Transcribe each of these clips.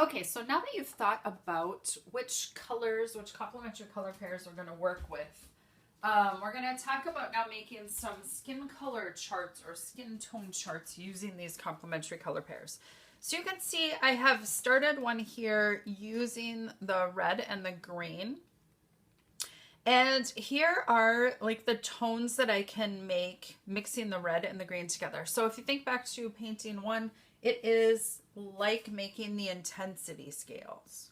Okay, so now that you've thought about which colors, which complementary color pairs we're going to work with, we're going to talk about now making some skin color charts or skin tone charts using these complementary color pairs. So you can see I have started one here using the red and the green. And here are like the tones that I can make mixing the red and the green together. So if you think back to painting one, it is like making the intensity scales.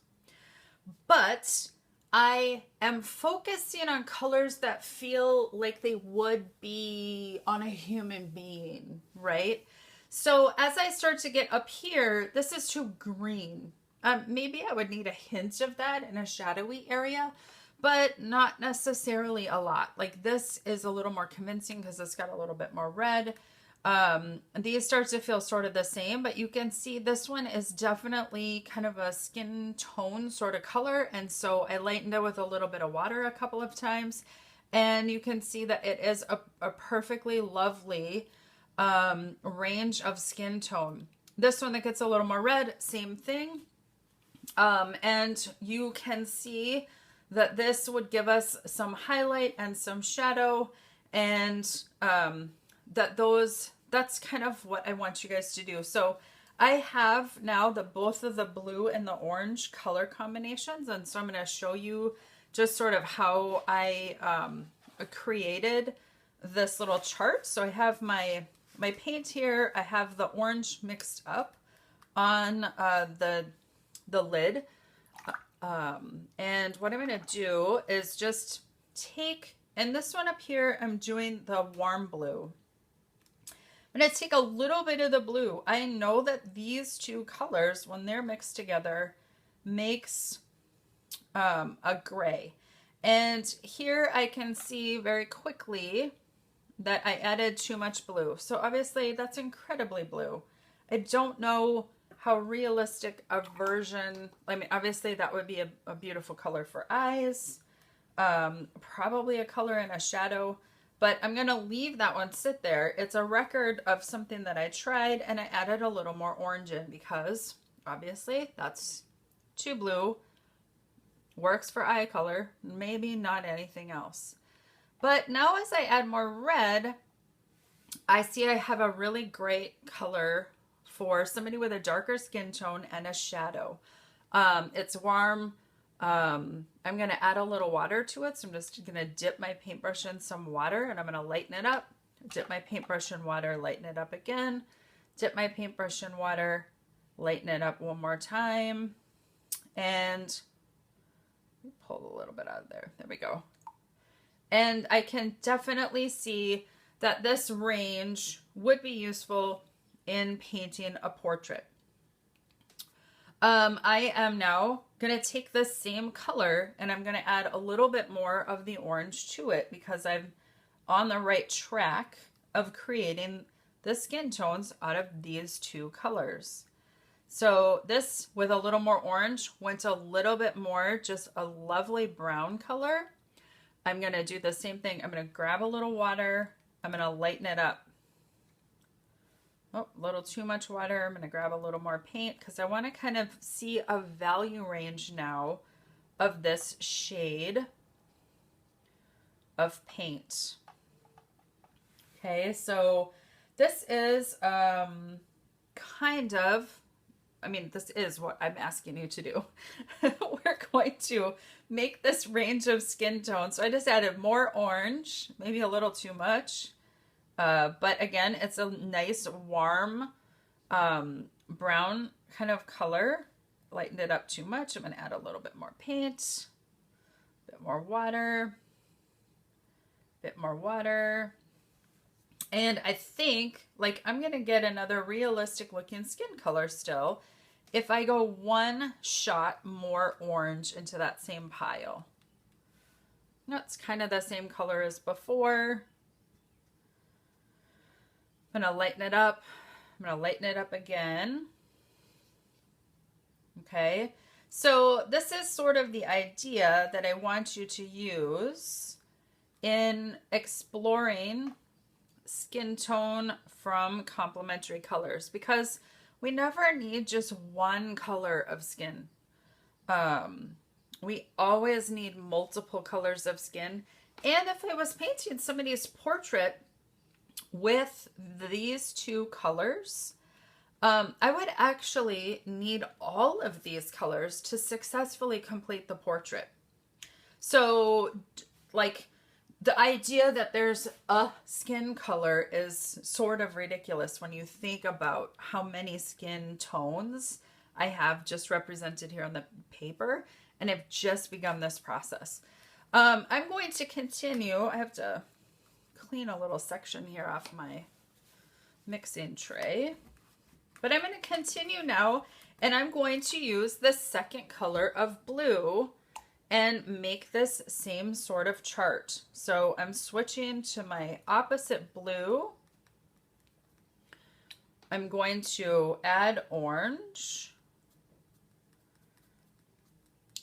But I am focusing on colors that feel like they would be on a human being, right? So as I start to get up here, this is too green. Maybe I would need a hint of that in a shadowy area, but not necessarily a lot. Like this is a little more convincing because it's got a little bit more red. These start to feel sort of the same, but you can see this one is definitely kind of a skin tone sort of color. And so I lightened it with a little bit of water a couple of times. And you can see that it is a perfectly lovely range of skin tone. This one that gets a little more red, same thing. And you can see that this would give us some highlight and some shadow, and that's kind of what I want you guys to do. So I have now both of the blue and the orange color combinations, and so I'm going to show you just sort of how I created this little chart. So I have my paint here. I have the orange mixed up on the lid. And what I'm going to do is just take, and this one up here, I'm doing the warm blue. I'm going to take a little bit of the blue. I know that these two colors, when they're mixed together, makes a gray. And here I can see very quickly that I added too much blue. So obviously that's incredibly blue. I don't know how realistic a version, I mean, obviously that would be a beautiful color for eyes, probably a color in a shadow, but I'm going to leave that one sit there. It's a record of something that I tried, and I added a little more orange in because obviously that's too blue, works for eye color, maybe not anything else. But now as I add more red, I see I have a really great color for somebody with a darker skin tone and a shadow. It's warm. I'm going to add a little water to it. So I'm just going to dip my paintbrush in some water, and I'm going to lighten it up. Dip my paintbrush in water, lighten it up again. Dip my paintbrush in water, lighten it up one more time. And pull a little bit out of there. There we go. And I can definitely see that this range would be useful in painting a portrait. I am now going to take this same color and I'm going to add a little bit more of the orange to it because I'm on the right track of creating the skin tones out of these two colors. So this with a little more orange went a little bit more just a lovely brown color. I'm going to do the same thing. I'm going to grab a little water. I'm going to lighten it up. Oh, a little too much water. I'm going to grab a little more paint because I want to kind of see a value range now of this shade of paint. Okay, so this is kind of, I mean, this is what I'm asking you to do. We're going to make this range of skin tones. So I just added more orange, maybe a little too much. But again, it's a nice warm brown kind of color. Lightened it up too much. I'm going to add a little bit more paint, a bit more water, bit more water. And I think like I'm going to get another realistic looking skin color still if I go one shot more orange into that same pile. That's kind of the same color as before. I'm going to lighten it up. I'm going to lighten it up again. Okay, so this is sort of the idea that I want you to use in exploring skin tone from complementary colors, because we never need just one color of skin. We always need multiple colors of skin. And if I was painting somebody's portrait with these two colors, I would actually need all of these colors to successfully complete the portrait. So, like, the idea that there's a skin color is sort of ridiculous when you think about how many skin tones I have just represented here on the paper, and I've just begun this process. I'm going to continue. I have to clean a little section here off my mixing tray. But I'm going to continue now, and I'm going to use the second color of blue and make this same sort of chart. So I'm switching to my opposite blue. I'm going to add orange.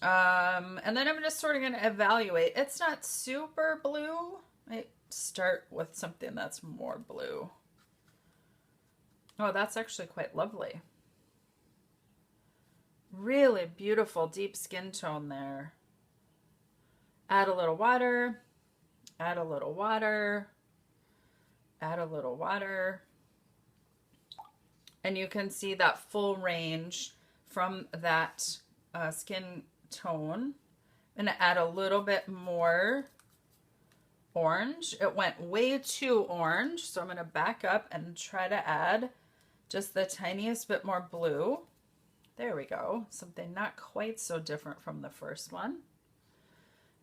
And then I'm just sort of going to evaluate. It's not super blue. I start with something that's more blue. Oh, that's actually quite lovely. Really beautiful deep skin tone there. Add a little water, add a little water, add a little water. And you can see that full range from that skin tone. I'm going to add a little bit more orange. It went way too orange, so I'm going to back up and try to add just the tiniest bit more blue. There we go. Something not quite so different from the first one.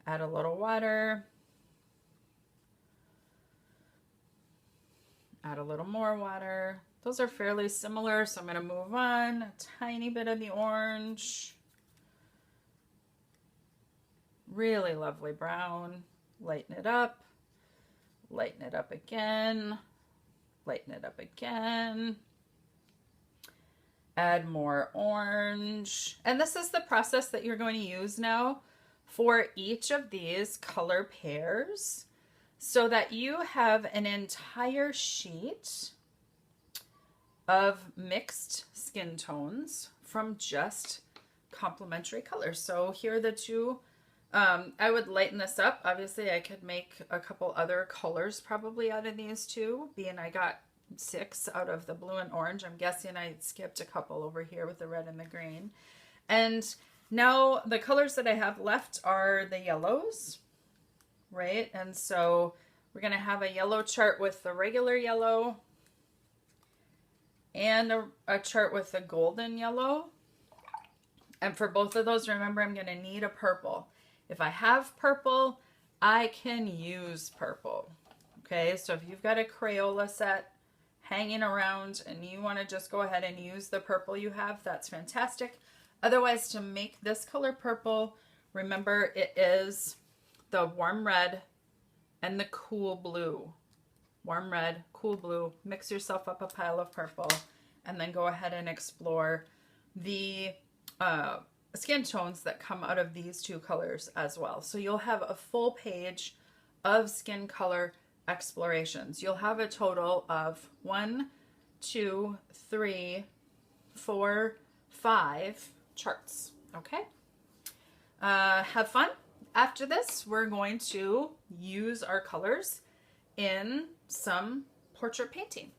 Add a little water. Add a little more water. Those are fairly similar, so I'm going to move on. A tiny bit of the orange. Really lovely brown. Lighten it up. Lighten it up again. Lighten it up again. Add more orange. And this is the process that you're going to use now for each of these color pairs so that you have an entire sheet of mixed skin tones from just complementary colors. So here are the two. I would lighten this up. Obviously, I could make a couple other colors probably out of these two, being I got 6 out of the blue and orange. I'm guessing I skipped a couple over here with the red and the green. And now the colors that I have left are the yellows, right? And so we're going to have a yellow chart with the regular yellow and a chart with the golden yellow. And for both of those, remember, I'm going to need a purple. If I have purple, I can use purple. Okay, so if you've got a Crayola set hanging around and you want to just go ahead and use the purple you have, that's fantastic. Otherwise, to make this color purple, remember it is the warm red and the cool blue. Warm red, cool blue, mix yourself up a pile of purple, and then go ahead and explore the skin tones that come out of these two colors as well. So you'll have a full page of skin color explorations. You'll have a total of 1, 2, 3, 4, 5 charts. Okay? Have fun. After this, we're going to use our colors in some portrait painting.